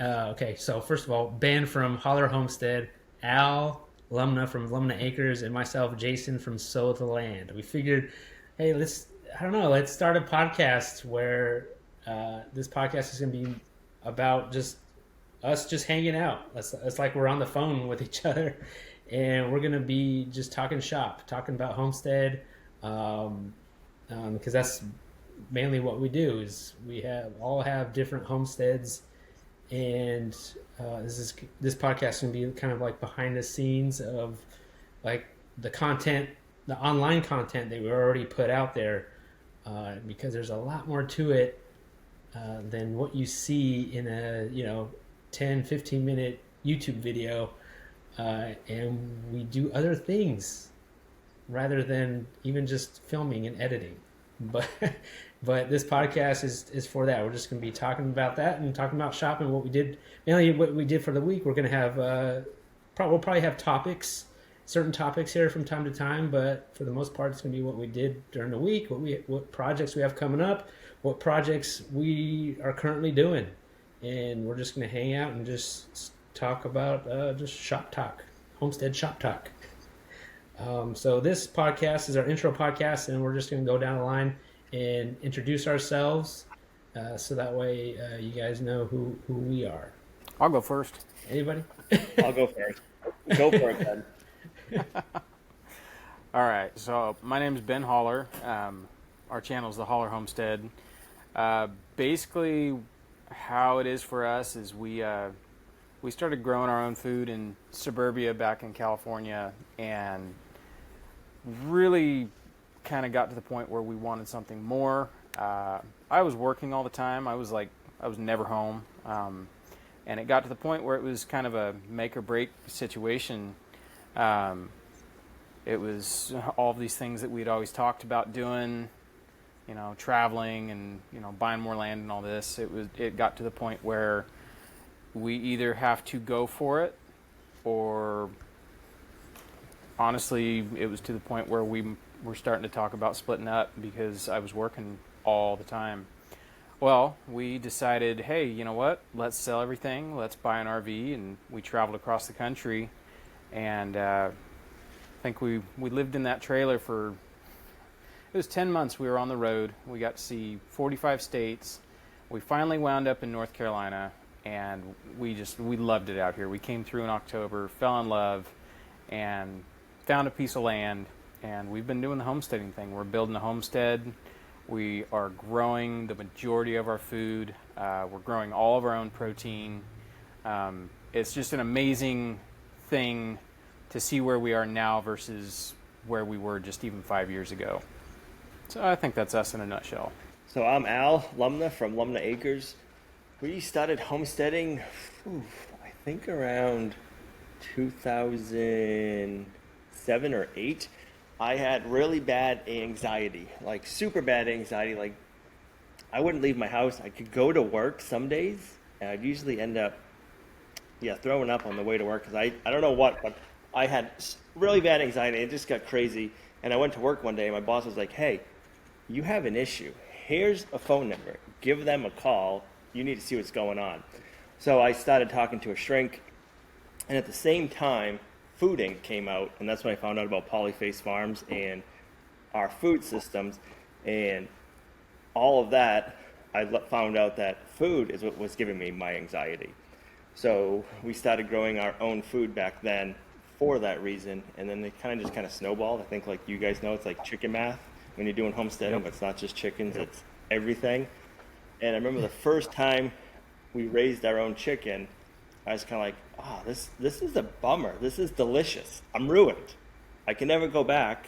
Okay, so first of all, Ben from Hollar Homestead, Al, Lumnah from Lumnah Acres, and myself, Jason from Sow the Land. We figured, hey, I don't know, let's start a podcast where this podcast is going to be about just us just hanging out. It's like we're on the phone with each other, and we're going to be just talking shop, talking about homestead, um, because that's mainly what we do. Is we have different homesteads, and this podcast can be kind of like behind the scenes of like the content, the online content that we already put out there, because there's a lot more to it than what you see in a 10-15 minute YouTube video, and we do other things rather than even just filming and editing. But but this podcast is for that. We're just going to be talking about that and talking about shopping, what we did, mainly what we did for the week. We're going to have we'll probably have certain topics here from time to time, but for the most part, it's going to be what we did during the week, what projects we have coming up, what projects we are currently doing, and we're just going to hang out and just talk about just shop talk, homestead shop talk. So this podcast is our intro podcast, and we're just going to go down the line and introduce ourselves, so that way you guys know who we are. I'll go first. Anybody? I'll go first. Go for it, Ben. All right, so my name is Ben Hollar. Our channel is the Hollar Homestead. Basically, how it is for us is we started growing our own food in suburbia back in California, and really kind of got to the point where we wanted something more. I was working all the time. I was never home, and it got to the point where it was kind of a make or break situation. It was all of these things that we'd always talked about doing, traveling and buying more land and all this. It got to the point where we either have to go for it, or honestly, it was to the point where we were starting to talk about splitting up because I was working all the time. Well, we decided, hey, you know what? Let's sell everything. Let's buy an RV, and we traveled across the country, and I think we lived in that trailer for, it was 10 months we were on the road. We got to see 45 states. We finally wound up in North Carolina, and we loved it out here. We came through in October, fell in love, and found a piece of land, and we've been doing the homesteading thing. We're building a homestead. We are growing the majority of our food. We're growing all of our own protein. It's just an amazing thing to see where we are now versus where we were just even 5 years ago. So I think that's us in a nutshell. So I'm Al, Lumnah from Lumnah Acres. We started homesteading, I think around 2007 or 8. I had really bad anxiety, like super bad anxiety. Like I wouldn't leave my house. I could go to work some days, and I'd usually end up, throwing up on the way to work because I don't know what, but I had really bad anxiety. It just got crazy. And I went to work one day, and my boss was like, hey, you have an issue. Here's a phone number. Give them a call. You need to see what's going on. So I started talking to a shrink, and at the same time, Food Inc. came out, and that's when I found out about Polyface Farms and our food systems, and all of that. I found out that food is what was giving me my anxiety. So we started growing our own food back then for that reason, and then it kind of snowballed. I think, like you guys know, it's like chicken math when you're doing homesteading, but it's not just chickens, it's everything. And I remember the first time we raised our own chicken, I was kind of like, this is a bummer. This is delicious. I'm ruined. I can never go back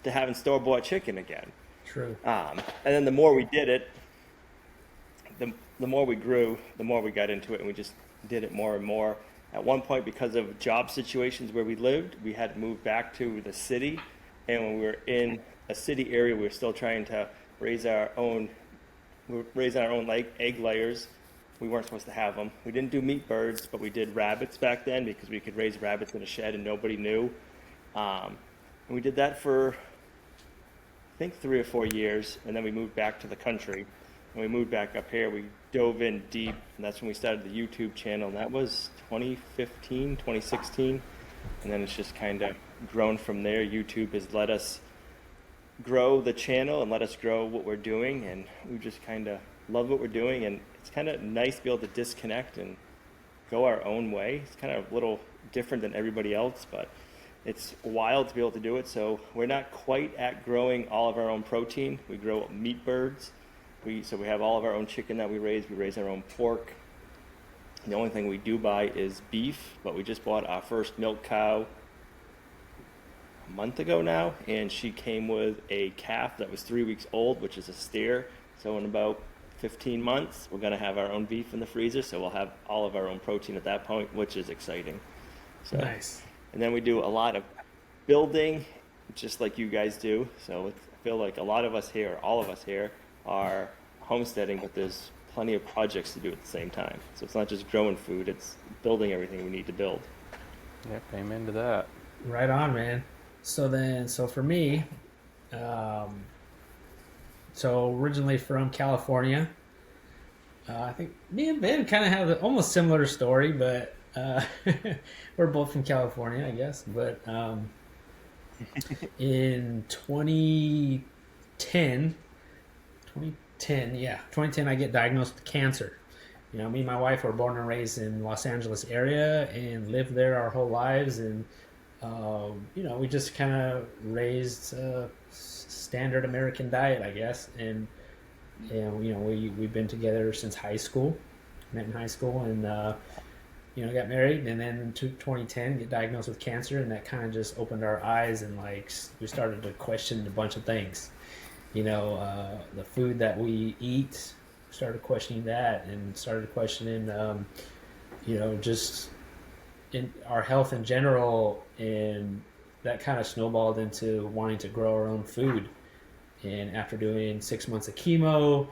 to having store-bought chicken again. True. And then the more we did it, the more we grew, the more we got into it, and we just did it more and more. At one point, because of job situations where we lived, we had to move back to the city. And when we were in a city area, we were still trying to raise our own egg layers. We weren't supposed to have them. We didn't do meat birds, but we did rabbits back then because we could raise rabbits in a shed and nobody knew. And we did that for, I think, 3 or 4 years, and then we moved back to the country. when we moved back up here, we dove in deep, and that's when we started the YouTube channel, and that was 2015, 2016, and then it's just kind of grown from there. YouTube has let us grow the channel and let us grow what we're doing, and we just kind of love what we're doing, and it's kind of nice to be able to disconnect and go our own way. It's kind of a little different than everybody else, but it's wild to be able to do it. So we're not quite at growing all of our own protein. We grow meat birds. So we have all of our own chicken that we raise. We raise our own pork. The only thing we do buy is beef, but we just bought our first milk cow a month ago now, and she came with a calf that was 3 weeks old, which is a steer. So in about 15 months, we're going to have our own beef in the freezer, so we'll have all of our own protein at that point, which is exciting. So, Nice. And then we do a lot of building, just like you guys do. So I feel like a lot of us here, or all of us here, are homesteading, but there's plenty of projects to do at the same time. So it's not just growing food, it's building everything we need to build. Yep, amen to that. Right on, man. So for me, so originally from California, I think me and Ben kind of have an almost similar story, but we're both from California, I guess. But in 2010, I get diagnosed with cancer. You know, me and my wife were born and raised in Los Angeles area and lived there our whole lives, and you know, we just kind of raised a standard American diet, I guess, and you know, we've been together since high school, met in high school, and you know, got married, and then in 2010 get diagnosed with cancer, and that kind of just opened our eyes, and like we started to question a bunch of things. You know, the food that we eat, started questioning that, and started questioning, you know, just in our health in general, and that kind of snowballed into wanting to grow our own food. And after doing 6 months of chemo,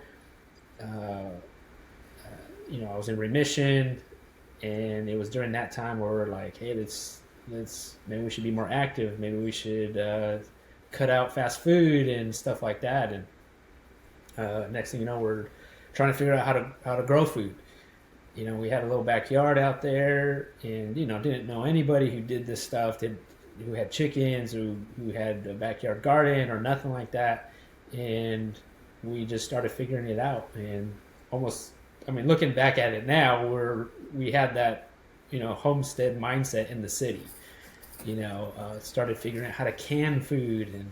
you know, I was in remission, and it was during that time where we're like, hey, let's maybe we should be more active, maybe we should cut out fast food and stuff like that. And next thing you know, we're trying to figure out how to grow food. You know, we had a little backyard out there, and you know, didn't know anybody who did this stuff, who had chickens, who had a backyard garden or nothing like that. And we just started figuring it out, and almost, I mean, looking back at it now, we had that, you know, homestead mindset in the city. You know, started figuring out how to can food, and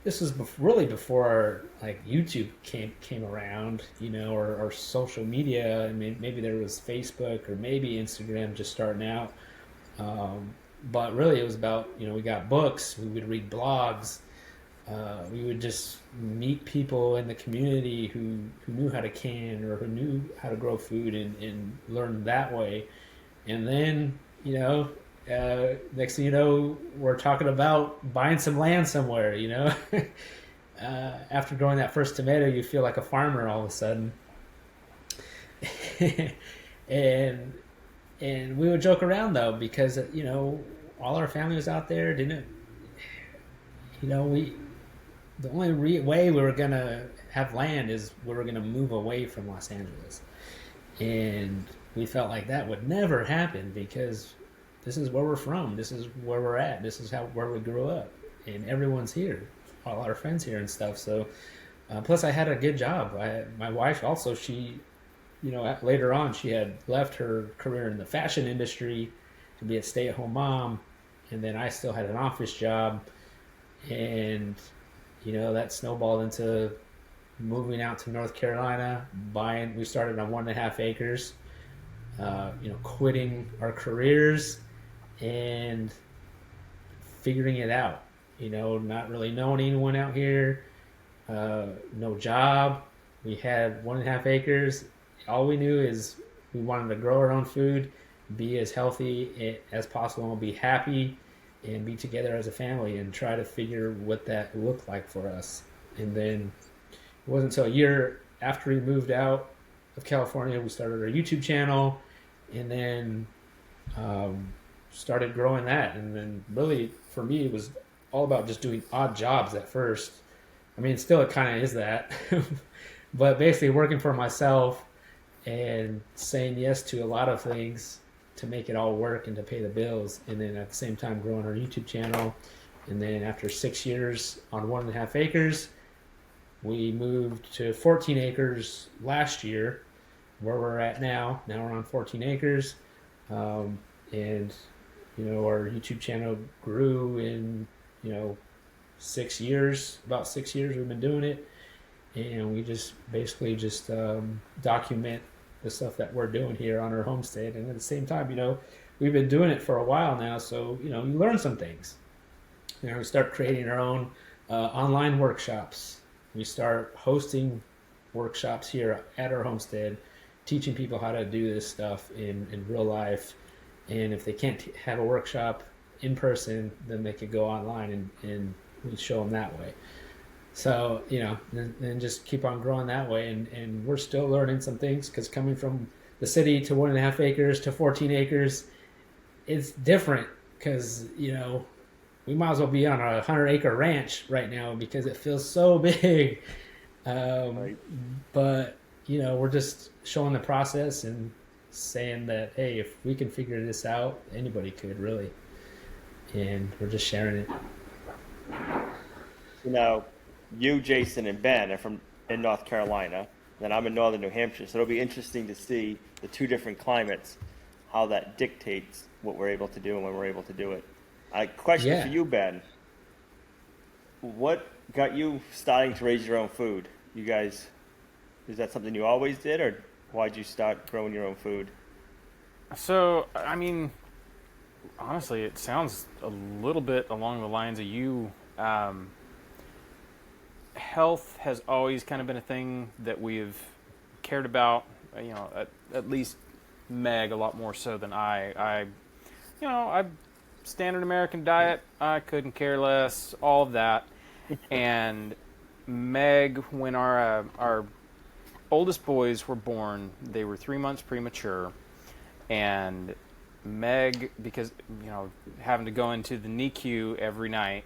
this was really before like YouTube came around, you know, or social media. I mean, maybe there was Facebook or maybe Instagram just starting out, but really it was about, you know, we got books, we would read blogs, we would just meet people in the community who knew how to can or who knew how to grow food, and learn that way. And then, you know, next thing you know, we're talking about buying some land somewhere, you know. After growing that first tomato, you feel like a farmer all of a sudden. and we would joke around though, because, you know, all our family was out there, didn't, you know, the only way we were gonna have land is we were gonna move away from Los Angeles, and we felt like that would never happen because this is where we're from, this is where we're at, this is where we grew up, and everyone's here, all our friends here and stuff. So plus I had a good job. My wife also, she, you know, later on she had left her career in the fashion industry to be a stay-at-home mom, and then I still had an office job, and you know, that snowballed into moving out to North Carolina, we started on 1.5 acres, you know, quitting our careers and figuring it out, you know, not really knowing anyone out here, no job. We had 1.5 acres. All we knew is we wanted to grow our own food, be as healthy as possible, and be happy, and be together as a family, and try to figure what that looked like for us. And then it wasn't until a year after we moved out of California, we started our YouTube channel, and then started growing that. And then really, for me, it was all about just doing odd jobs at first. I mean, still it kind of is that. but basically working for myself and saying yes to a lot of things to make it all work and to pay the bills, and then at the same time growing our YouTube channel. And then after 6 years on 1.5 acres, we moved to 14 acres last year, where we're at now. Now we're on 14 acres, and our YouTube channel grew in 6 years. About 6 years we've been doing it, and we just basically document the stuff that we're doing here on our homestead. And at the same time, we've been doing it for a while now, so you learn some things. We start creating our own online workshops. We start hosting workshops here at our homestead, teaching people how to do this stuff in real life. And if they can't have a workshop in person, then they could go online and we show them that way. So, then just keep on growing that way. And we're still learning some things, because coming from the city to 1.5 acres to 14 acres, it's different, because, we might as well be on a 100-acre ranch right now because it feels so big. Right. But, we're just showing the process and saying that, hey, if we can figure this out, anybody could, really. And we're just sharing it. You, Jason, and Ben are in North Carolina, and I'm in northern New Hampshire, so it'll be interesting to see the two different climates, how that dictates what we're able to do and when we're able to do it. Question for you, Ben. What got you starting to raise your own food? You guys, is that something you always did, or why'd you start growing your own food? So, honestly, it sounds a little bit along the lines of you. Health has always kind of been a thing that we've cared about, at least Meg a lot more so than I standard American diet, I couldn't care less, all of that. And Meg, when our oldest boys were born, they were 3 months premature, and Meg, because having to go into the NICU every night,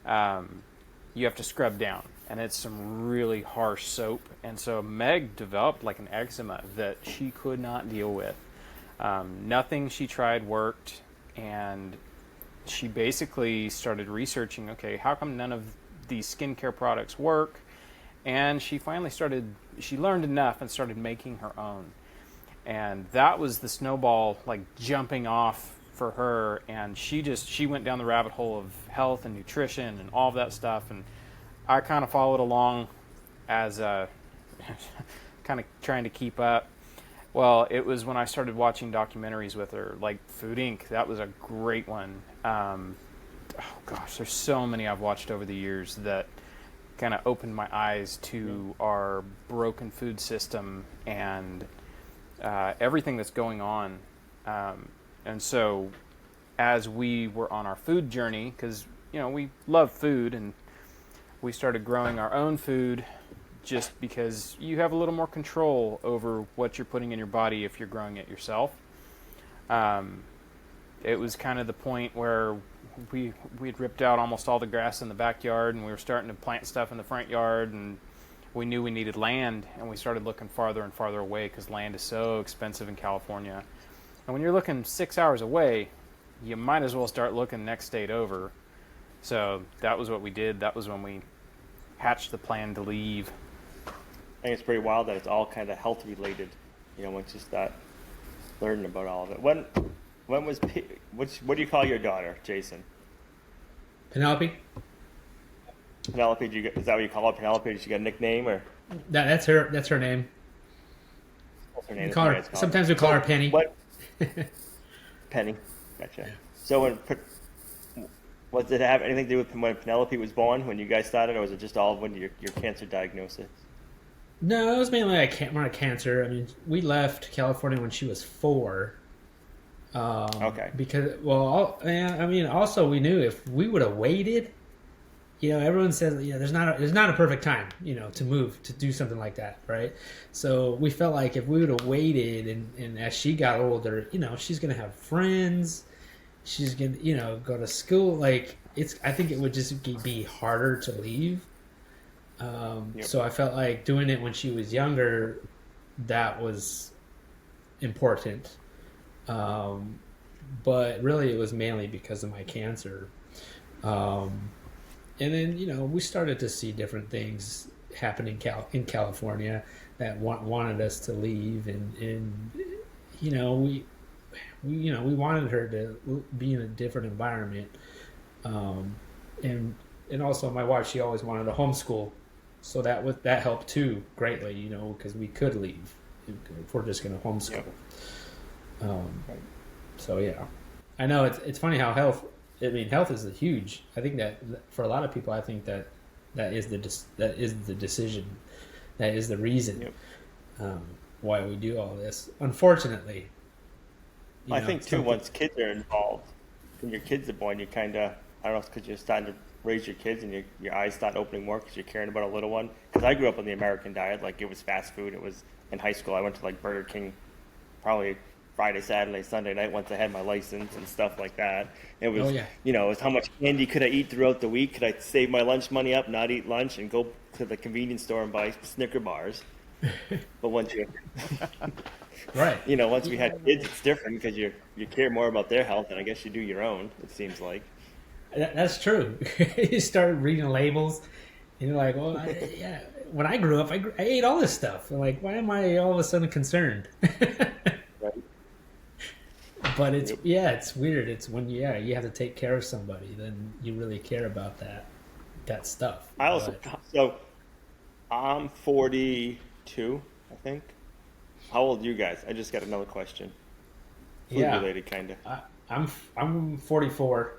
you have to scrub down, and it's some really harsh soap, and so Meg developed like an eczema that she could not deal with. Nothing she tried worked, and she basically started researching, okay, how come none of these skincare products work? And she finally she learned enough and started making her own. And that was the snowball, like, jumping off for her. And she went down the rabbit hole of health and nutrition and all of that stuff. And I kind of followed along as kind of trying to keep up. Well, it was when I started watching documentaries with her, like Food Inc. That was a great one. There's so many I've watched over the years that kind of opened my eyes to our broken food system and everything that's going on. And so as we were on our food journey, because, we love food, and we started growing our own food just because you have a little more control over what you're putting in your body if you're growing it yourself. It was kind of the point where we'd ripped out almost all the grass in the backyard, and we were starting to plant stuff in the front yard, and we knew we needed land, and we started looking farther and farther away because land is so expensive in California. And when you're looking 6 hours away, you might as well start looking next state over. So that was what we did. That was when we hatched the plan to leave. I think it's pretty wild that it's all kind of health related, once you start learning about all of it. When was what do you call your daughter, Jason? Penelope. Penelope, is that what you call her, Penelope? Did she get a nickname, or? That's her name. What's her name? Sometimes we call her Penny. What? Penny, gotcha. Yeah. So did it have anything to do with when Penelope was born, when you guys started, or was it just all when your cancer diagnosis? No, it was mainly more like cancer. I mean, we left California when she was 4. Okay. Because, also we knew if we would have waited, everyone says, there's not a perfect time, to move, to do something like that, right? So we felt like if we would have waited, and as she got older, she's gonna have friends, she's gonna, go to school. Like, I think it would just be harder to leave. So I felt like doing it when she was younger, that was important. But really, it was mainly because of my cancer. And then, we started to see different things happen in California that wanted us to leave, and we wanted her to be in a different environment, and also my wife, she always wanted to homeschool, so that helped too greatly, because we could leave if we're just going to homeschool. So yeah, I know it's funny how health is huge. I think that for a lot of people, I think that is the decision, that is the reason why we do all this. Unfortunately, I think too, once kids are involved, when your kids are born, you kind of, I don't know, it's because you're starting to raise your kids and your eyes start opening more because you're caring about a little one. Because I grew up on the American diet, like it was fast food. It was in high school. I went to like Burger King, probably Friday, Saturday, Sunday night once I had my license and stuff like that. It was, it was how much candy could I eat throughout the week? Could I save my lunch money up, not eat lunch, and go to the convenience store and buy Snicker bars? But once you, once we had kids, it's different because you care more about their health, and I guess you do your own. It seems like. That's true. You start reading labels, and you're like, well, when I grew up, I ate all this stuff. I'm like, why am I all of a sudden concerned? But it's weird. It's when you have to take care of somebody, then you really care about that stuff. So I'm 42, I think. How old are you guys? I just got another question. Food related, kind of. I'm 44.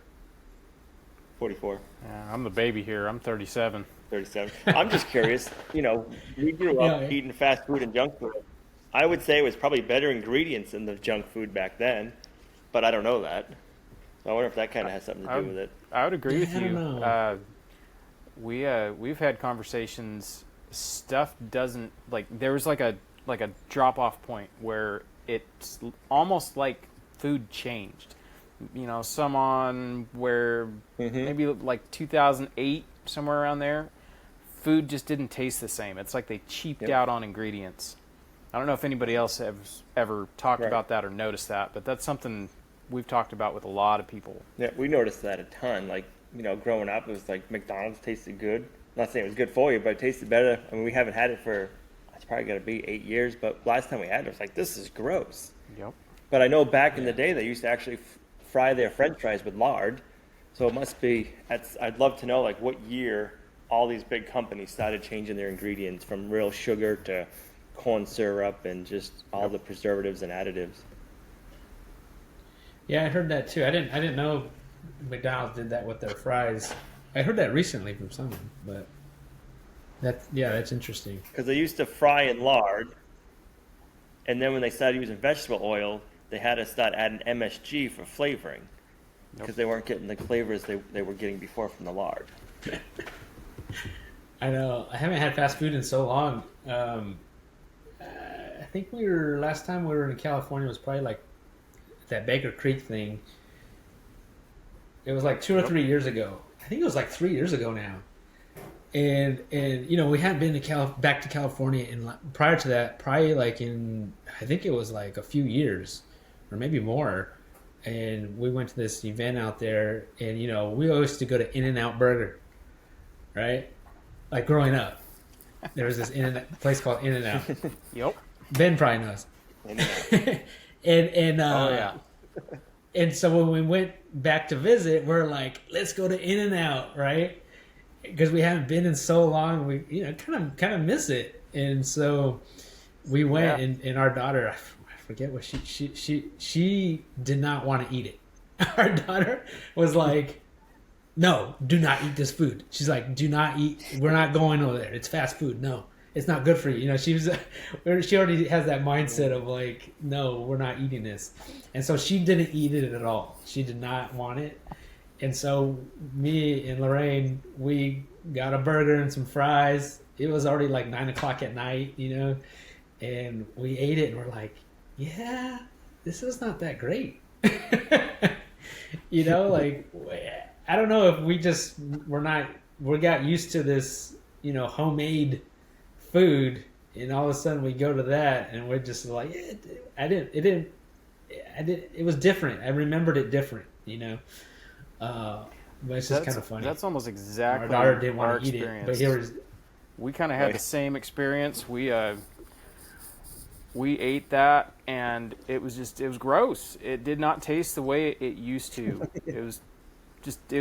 44. Yeah, I'm the baby here. I'm 37. 37. I'm just curious. We grew up eating fast food and junk food. I would say it was probably better ingredients in the junk food back then, but I don't know that. So I wonder if that kind of has something to do with it. I would agree with I you. don't know. We've had conversations. Stuff doesn't there was like a drop off point where it's almost like food changed. Some on where maybe like 2008, somewhere around there, food just didn't taste the same. It's like they cheaped out on ingredients. I don't know if anybody else has ever talked about that or noticed that, but that's something we've talked about with a lot of people. Yeah, we noticed that a ton. Like, growing up, it was like McDonald's tasted good. I'm not saying it was good for you, but it tasted better. I mean, we haven't had it for, it's probably got to be 8 years, but last time we had it, it was like, this is gross. Yep. But I know back in the day, they used to actually fry their French fries with lard. So it must be, I'd love to know, like, what year all these big companies started changing their ingredients from real sugar to corn syrup and just all the preservatives and additives. Yeah, I heard that too. I didn't know McDonald's did that with their fries. I heard that recently from someone, but that's interesting. Because they used to fry in lard, and then when they started using vegetable oil, they had to start adding MSG for flavoring, because they weren't getting the flavors they were getting before from the lard. I know. I haven't had fast food in so long. I think last time we were in California was probably like that Baker Creek thing. It was like 2 or 3 years ago. I think it was like 3 years ago now. And we hadn't been back to California prior to that, probably like in, I think it was like a few years or maybe more. And we went to this event out there, and we always used to go to In-N-Out Burger, right? Like growing up, there was this place called In-N-Out. Yep. Ben probably knows. And so when we went back to visit, we're like, let's go to In-N-Out, right? Because we haven't been in so long, we kind of miss it. And so we went, and our daughter, I forget what she did not want to eat it. Our daughter was like, no, do not eat this food. She's like, do not eat. We're not going over there. It's fast food. No, it's not good for you. She already has that mindset of like, no, we're not eating this. And so she didn't eat it at all. She did not want it. And so me and Lorraine, we got a burger and some fries. It was already like 9 o'clock at night, and we ate it, and we're like, yeah, this is not that great. Like, I don't know if we got used to this homemade food, and all of a sudden we go to that and we're just like, it was different. I remembered it different, but it's just kind of funny. That's almost exactly our daughter didn't our want to eat experience. it, but here was. We kind of had the same experience. We ate that, and it was gross. It did not taste the way it used to. It was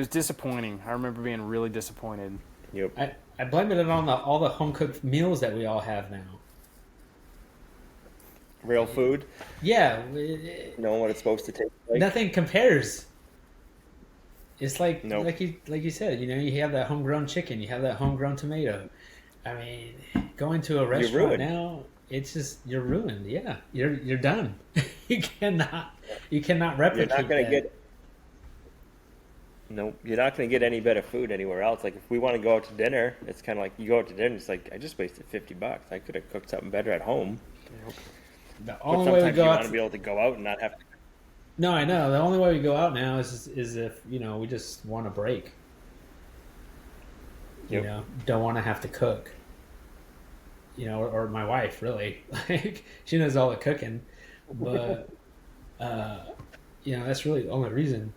disappointing. I remember being really disappointed. Yep. I blame it on all the home cooked meals that we all have now. Real food. Yeah, Knowing what it's supposed to taste like. nothing compares. It's like Nope. like you said, you have that homegrown chicken, you have that homegrown tomato. I mean, going to a restaurant now, it's just you're ruined. Yeah, you're done. you cannot replicate. You're not going to that. get. Nope, you're not going to get any better food anywhere else. Like if we want to go out to dinner, it's kind of like you go out to dinner. It's like I just wasted $50. I could have cooked something better at home. The But only way we sometimes go you out. want to be able to go out and not have to. No, I know. The only way we go out now is if we just want a break. Yep. Don't want to have to cook. Or my wife really, like she knows all the cooking, but that's really the only reason.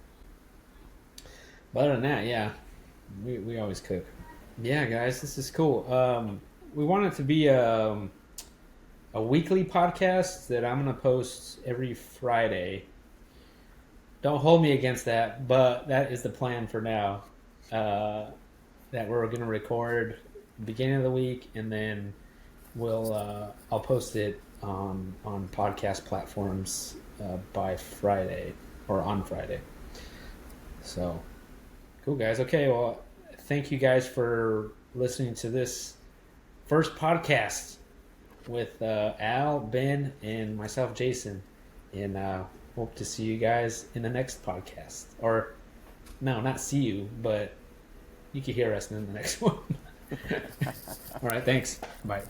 But other than that, yeah, we always cook. Yeah, guys, this is cool. We want it to be a weekly podcast that I'm gonna post every Friday. Don't hold me against that, but that is the plan for now. That we're gonna record beginning of the week, and then I'll post it on podcast platforms by Friday or on Friday. So cool, guys. Okay, well, thank you guys for listening to this first podcast with Al, Ben, and myself, Jason, and hope to see you guys in the next podcast. Or no, not see you, but you can hear us in the next one. All right, thanks. Bye.